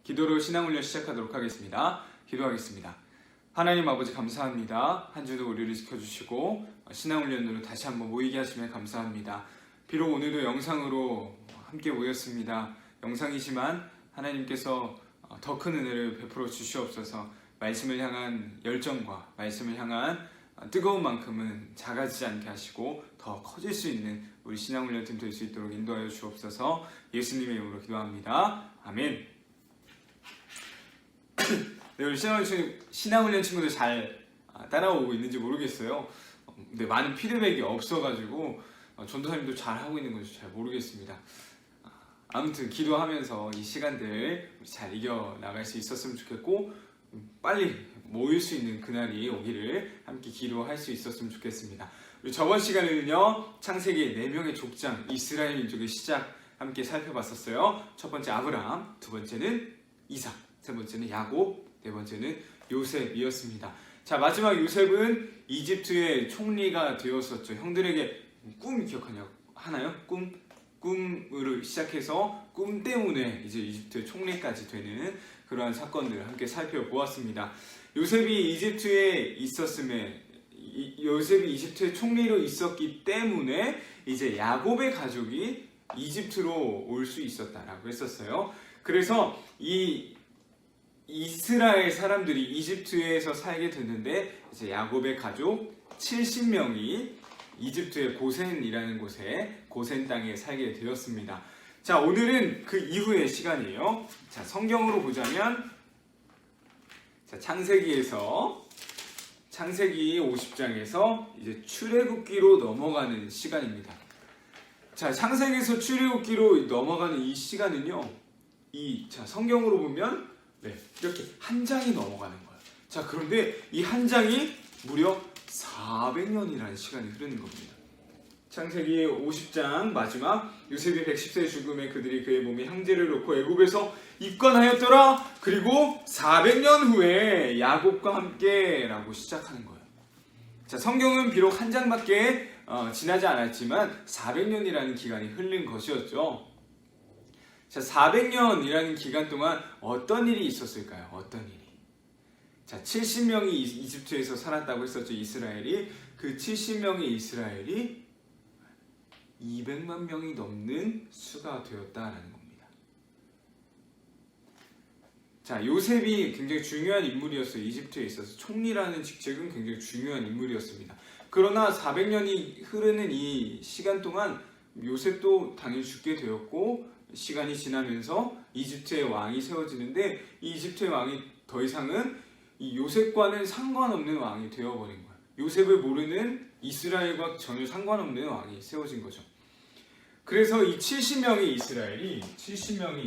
기도로 신앙훈련 시작하도록 하겠습니다. 기도하겠습니다. 하나님 아버지 감사합니다. 한 주도 우리를 지켜주시고 신앙훈련으로 다시 한번 모이게 하시면 감사합니다. 비록 오늘도 영상으로 함께 모였습니다. 영상이지만 하나님께서 더 큰 은혜를 베풀어 주시옵소서. 말씀을 향한 열정과 말씀을 향한 뜨거운 만큼은 작아지지 않게 하시고 더 커질 수 있는 우리 신앙훈련팀 될 수 있도록 인도하여 주옵소서. 예수님의 이름으로 기도합니다. 아멘. 네, 우리 신앙훈련 친구들 잘 따라오고 있는지 모르겠어요. 근데 많은 피드백이 없어가지고 전도사님도 잘 하고 있는 건지 잘 모르겠습니다. 아무튼 기도하면서 이 시간들 잘 이겨나갈 수 있었으면 좋겠고 빨리 모일 수 있는 그날이 오기를 함께 기도할 수 있었으면 좋겠습니다. 우리 저번 시간에는요, 창세기 4명의 족장 이스라엘 민족의 시작 함께 살펴봤었어요. 첫 번째 아브라함, 두 번째는 이삭, 세 번째는 야곱, 네 번째는 요셉이었습니다. 자, 마지막 요셉은 이집트의 총리가 되었었죠. 형들에게 꿈 기억하나요? 꿈으로 시작해서 꿈 때문에 이제 이집트의 총리까지 되는 그러한 사건들을 함께 살펴보았습니다. 요셉이 이집트에 이집트의 총리로 있었기 때문에 이제 야곱의 가족이 이집트로 올 수 있었다라고 했었어요. 그래서 이 이스라엘 사람들이 이집트에서 살게 됐는데 이제 야곱의 가족 70명이 이집트의 고센이라는 곳에 고센 땅에 살게 되었습니다. 자, 오늘은 그 이후의 시간이에요. 자, 성경으로 보자면 자, 창세기 50장에서 이제 출애굽기로 넘어가는 시간입니다. 자, 창세기에서 출애굽기로 넘어가는 이 시간은요, 자, 성경으로 보면 이렇게 한 장이 넘어가는 거예요. 자, 그런데 이 한 장이 무려 400년이라는 시간이 흐르는 겁니다. 창세기 50장 마지막 요셉이 110세의 죽음에 그들이 그의 몸에 형제를 놓고 애굽에서 입건하였더라. 그리고 400년 후에 야곱과 함께 라고 시작하는 거예요. 자, 성경은 비록 한 장밖에 지나지 않았지만 400년이라는 기간이 흐른 것이었죠. 자, 400년이라는 기간 동안 어떤 일이 있었을까요? 어떤 일이? 자, 70명이 이집트에서 살았다고 했었죠. 이스라엘이. 그 70명의 이스라엘이 200만 명이 넘는 수가 되었다라는 겁니다. 자, 요셉이 굉장히 중요한 인물이었어요. 이집트에 있어서 총리라는 직책은 굉장히 중요한 인물이었습니다. 그러나 400년이 흐르는 이 시간 동안 요셉도 당연히 죽게 되었고, 시간이 지나면서 이집트의 왕이 세워지는데 이 이집트의 왕이 더 이상은 이 요셉과는 상관없는 왕이 되어버린 거예요. 요셉을 모르는 이스라엘과 전혀 상관없는 왕이 세워진 거죠. 그래서 이 70명의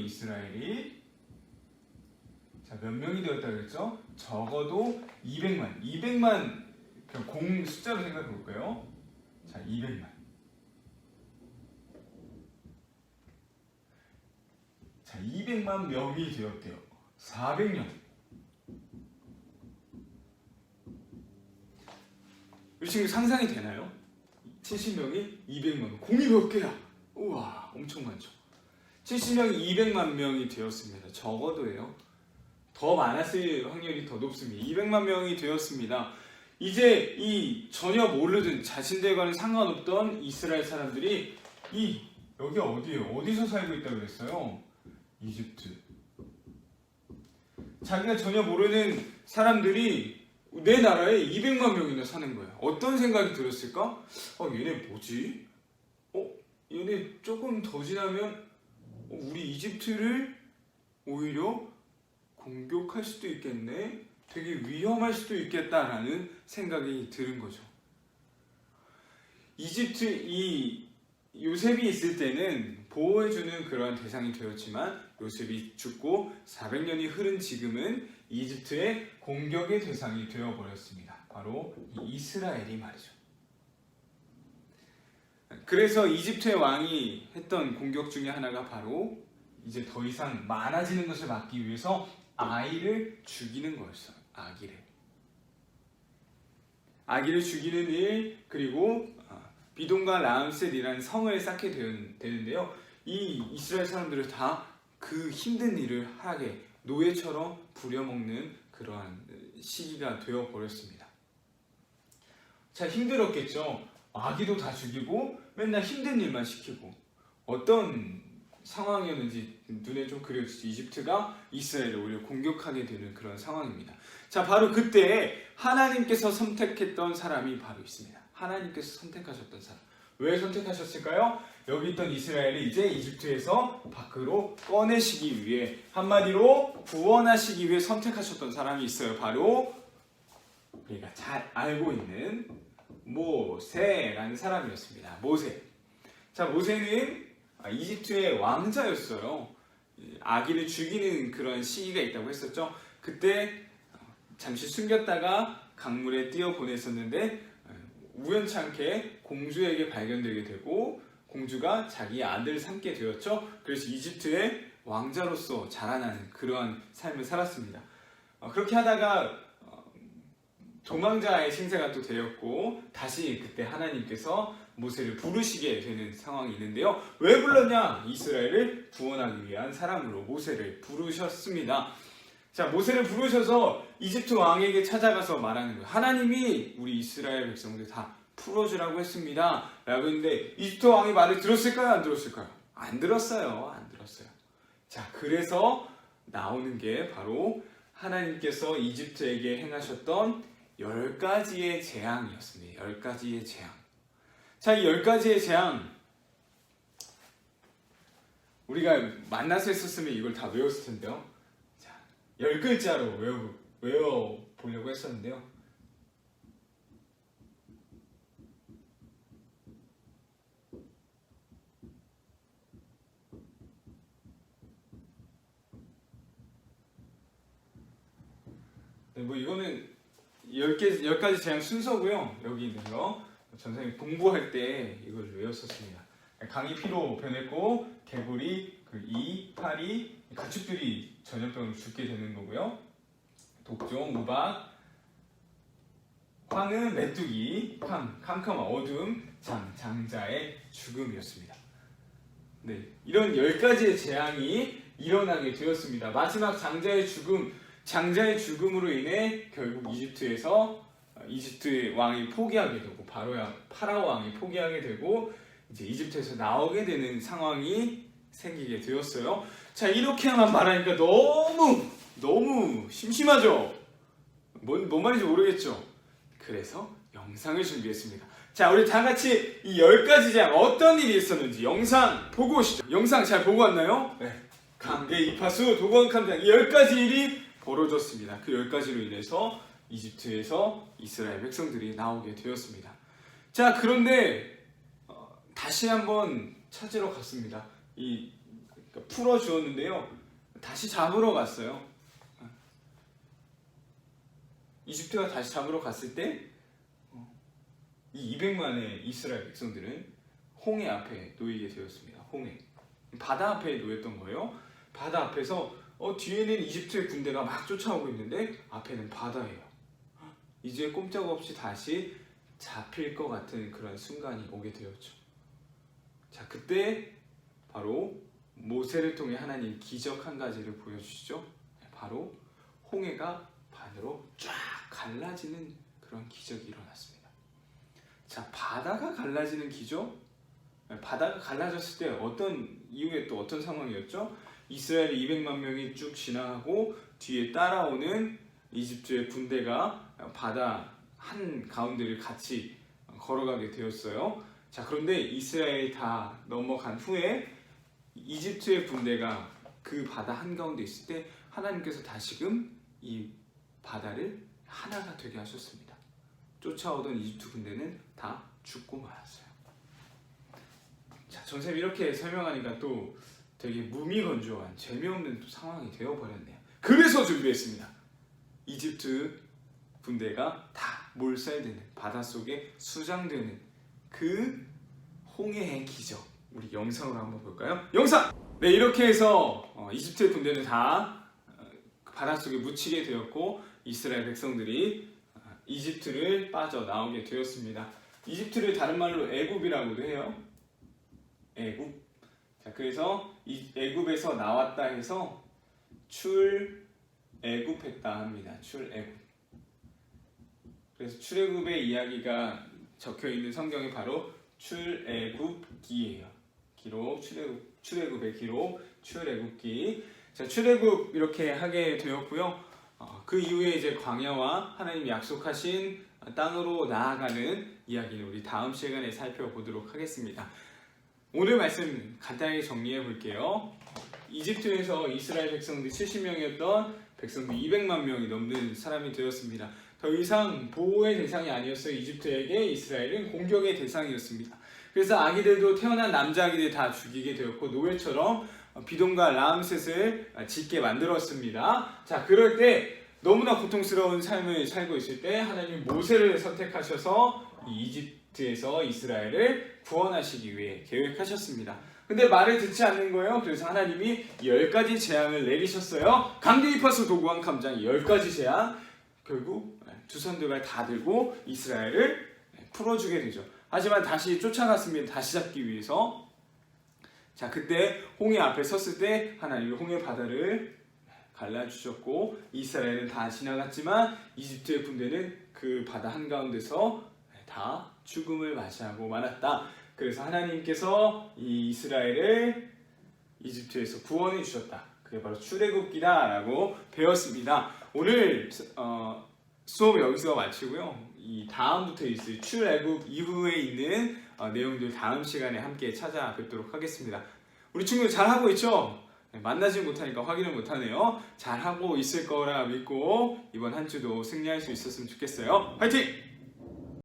이스라엘이 자, 몇 명이 되었다 그랬죠? 적어도 200만 그냥 숫자로 생각해 볼까요? 자, 200만. 자, 200만 명이 되었대요. 400년. 우리 지금 상상이 되나요? 70명이 200만 명. 공이 몇 개야? 우와, 엄청 많죠. 70명이 200만 명이 되었습니다. 적어도예요. 더 많았을 확률이 더 높습니다. 200만 명이 되었습니다. 이제 이 전혀 모르던 자신들과는 상관없던 이스라엘 사람들이 여기 어디예요? 어디서 살고 있다고 그랬어요? 이집트. 자기가 전혀 모르는 사람들이 내 나라에 200만 명이나 사는 거야. 어떤 생각이 들었을까? 얘네 뭐지? 얘네 조금 더 지나면 우리 이집트를 오히려 공격할 수도 있겠네? 되게 위험할 수도 있겠다라는 생각이 드는 거죠. 요셉이 있을 때는 보호해주는 그러한 대상이 되었지만 요셉이 죽고 400년이 흐른 지금은 이집트의 공격의 대상이 되어버렸습니다. 바로 이 이스라엘이 말이죠. 그래서 이집트의 왕이 했던 공격 중에 하나가 바로 이제 더 이상 많아지는 것을 막기 위해서 아기를 죽이는 거였어요. 아기를 죽이는 일, 그리고 비동과 라암셋이라는 성을 쌓게 되는데요. 이 이스라엘 사람들을 다 그 힘든 일을 하게 노예처럼 부려먹는 그러한 시기가 되어버렸습니다. 자, 힘들었겠죠. 아기도 다 죽이고 맨날 힘든 일만 시키고 어떤 상황이었는지 눈에 좀 그려지죠. 이집트가 이스라엘을 오히려 공격하게 되는 그런 상황입니다. 자, 바로 그때 하나님께서 선택했던 사람이 바로 있습니다. 하나님께서 선택하셨던 사람. 왜 선택하셨을까요? 여기 있던 이스라엘을 이제 이집트에서 밖으로 꺼내시기 위해, 한마디로 구원하시기 위해 선택하셨던 사람이 있어요. 바로 우리가 잘 알고 있는 모세라는 사람이었습니다. 모세. 자, 모세는 이집트의 왕자였어요. 아기를 죽이는 그런 시기가 있다고 했었죠. 그때 잠시 숨겼다가 강물에 뛰어 보냈었는데 우연찮게 공주에게 발견되게 되고 공주가 자기 아들을 삼게 되었죠. 그래서 이집트의 왕자로서 자라나는 그러한 삶을 살았습니다. 그렇게 하다가 도망자의 신세가 또 되었고 다시 그때 하나님께서 모세를 부르시게 되는 상황이 있는데요. 왜 불렀냐? 이스라엘을 구원하기 위한 사람으로 모세를 부르셨습니다. 자, 모세를 부르셔서 이집트 왕에게 찾아가서 말하는 거예요. 하나님이 우리 이스라엘 백성들 다 풀어주라고 했습니다. 라고 했는데 이집트 왕이 말을 들었을까요? 안 들었을까요? 안 들었어요. 안 들었어요. 자, 그래서 나오는 게 바로 하나님께서 이집트에게 행하셨던 10가지의 재앙이었습니다. 10가지의 재앙. 자, 이 10가지의 재앙 우리가 만나서 했었으면 이걸 다 외웠을 텐데요. 자, 10글자로 외워보려고 했었는데요. 네, 뭐 이거는 10가지 재앙 순서고요. 여기 있는 거 전생에 공부할 때 이걸 외웠었습니다. 강이 피로 변했고 개구리, 이, 파리, 가축들이 전염병으로 죽게 되는 거고요. 독종, 우박, 황은 메뚜기, 캄캄한 어둠, 장자의 죽음이었습니다. 네, 이런 10가지의 재앙이 일어나게 되었습니다. 마지막 장자의 죽음으로 인해 결국 이집트의 왕이 포기하게 되고 파라오 왕이 포기하게 되고 이제 이집트에서 나오게 되는 상황이 생기게 되었어요. 자, 이렇게만 말하니까 너무 심심하죠? 뭔 말인지 모르겠죠? 그래서 영상을 준비했습니다. 자, 우리 다 같이 이 10가지 재앙 어떤 일이 있었는지 영상 보고 오시죠. 영상 잘 보고 왔나요? 네. 강계, 이파수, 도건, 캄장 이 10가지 일이 벌어졌습니다. 그 10가지로 인해서 이집트에서 이스라엘 백성들이 나오게 되었습니다. 자, 그런데 다시 한번 찾으러 갔습니다. 풀어 주었는데요. 다시 잡으러 갔어요. 이집트가 다시 잡으러 갔을 때 이 200만의 이스라엘 백성들은 홍해 앞에 놓이게 되었습니다. 홍해. 바다 앞에 놓였던 거예요. 바다 앞에서 뒤에는 이집트의 군대가 막 쫓아오고 있는데 앞에는 바다예요. 이제 꼼짝없이 다시 잡힐 것 같은 그런 순간이 오게 되었죠. 자, 그때 바로 모세를 통해 하나님 기적 한 가지를 보여주시죠. 바로 홍해가 반으로 쫙 갈라지는 그런 기적이 일어났습니다. 자, 바다가 갈라지는 기적? 바다가 갈라졌을 때 어떤 이후에 또 어떤 상황이었죠? 이스라엘 200만 명이 쭉 지나가고 뒤에 따라오는 이집트의 군대가 바다 한 가운데를 같이 걸어가게 되었어요. 자, 그런데 이스라엘이 다 넘어간 후에 이집트의 군대가 그 바다 한가운데 있을 때 하나님께서 다시금 이 바다를 하나가 되게 하셨습니다. 쫓아오던 이집트 군대는 다 죽고 말았어요. 자, 전쌤 이렇게 설명하니까 또 되게 무미건조한 재미없는 또 상황이 되어버렸네요. 그래서 준비했습니다. 이집트 군대가 다 몰살되는 바닷속에 수장되는 그 홍해의 기적, 우리 영상으로 한번 볼까요? 영상! 네, 이렇게 해서 이집트의 군대는 다 바닷속에 묻히게 되었고 이스라엘 백성들이 이집트를 빠져나오게 되었습니다. 이집트를 다른 말로 애굽이라고도 해요. 애굽. 자, 그래서 이 애굽에서 나왔다 해서 출애굽했다 합니다. 출애굽. 그래서 출애굽의 이야기가 적혀 있는 성경이 바로 출애굽기예요. 기록, 출애굽의 기록, 출애굽기. 자, 출애굽 이렇게 하게 되었고요. 그 이후에 이제 광야와 하나님이 약속하신 땅으로 나아가는 이야기는 우리 다음 시간에 살펴보도록 하겠습니다. 오늘 말씀 간단하게 정리해 볼게요. 이집트에서 이스라엘 백성들 70명이었던 백성들 200만 명이 넘는 사람이 되었습니다. 더 이상 보호의 대상이 아니었어요. 이집트에게 이스라엘은 공격의 대상이었습니다. 그래서 아기들도 태어난 남자 아기들 다 죽이게 되었고 노예처럼 비동과 라암셋을 짓게 만들었습니다. 자, 그럴 때 너무나 고통스러운 삶을 살고 있을 때 하나님 모세를 선택하셔서 이집트에서 이스라엘을 구원하시기 위해 계획하셨습니다. 근데 말을 듣지 않는 거예요. 그래서 하나님이 10가지 재앙을 내리셨어요. 강대 입하수 도구한 감장 10가지 재앙. 결국 두 손들을 다 들고 이스라엘을 풀어주게 되죠. 하지만 다시 쫓아갔습니다. 다시 잡기 위해서. 자, 그때 홍해 앞에 섰을 때 하나님이 홍해 바다를 갈라주셨고 이스라엘은 다 지나갔지만 이집트의 군대는 그 바다 한가운데서 다 죽음을 맞이하고 말았다. 그래서 하나님께서 이 이스라엘을 이집트에서 구원해 주셨다. 그게 바로 출애굽기다 라고 배웠습니다. 오늘 수업 여기서 마치고요. 이 다음부터 있을 출애굽 이후에 있는 내용들 다음 시간에 함께 찾아뵙도록 하겠습니다. 우리 친구 잘하고 있죠? 만나지 못하니까 확인을 못하네요. 잘하고 있을 거라 믿고 이번 한 주도 승리할 수 있었으면 좋겠어요. 화이팅!